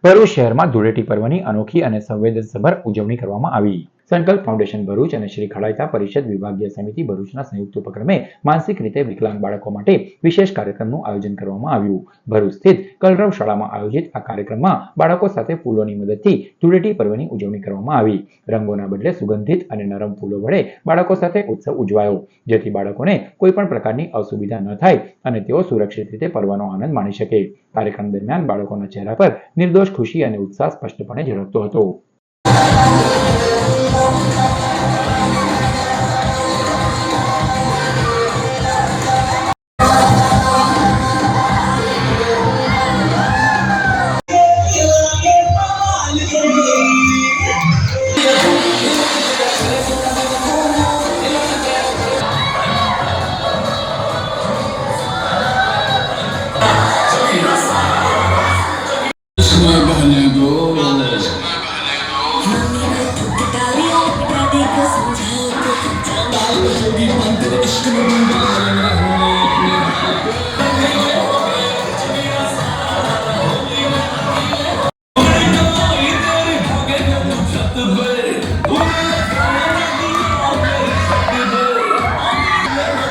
ભરૂચ શહેરમાં ધૂળેટી પર્વની અનોખી અને સંવેદનસભર ઉજવણી કરવામાં આવી. સંકલ્પ ફાઉન્ડેશન ભરૂચ અને શ્રી ખડાયતા પરિષદ વિભાગીય સમિતિ ભરૂચના સંયુક્ત ઉપક્રમે માનસિક રીતે વિકલાંગ બાળકો માટે વિશેષ કાર્યક્રમનું આયોજન કરવામાં આવ્યું. ભરૂચ સ્થિત કલરવ શાળામાં આયોજિત આ કાર્યક્રમમાં બાળકો સાથે ફૂલોની મદદથી ધૂળેટી પર્વની ઉજવણી કરવામાં આવી. રંગોના બદલે સુગંધિત અને નરમ ફૂલો વડે બાળકો સાથે ઉત્સવ ઉજવાયો, જેથી બાળકોને કોઈ પણ પ્રકારની અસુવિધા ન થાય અને તેઓ સુરક્ષિત રીતે પર્વનો આનંદ માણી શકે. કાર્યક્રમ દરમિયાન બાળકોના ચહેરા પર નિર્દોષ ખુશી અને ઉત્સાહ સ્પષ્ટપણે ઝળકતો હતો. Kalian berdiri ke senja, ku tak tahu.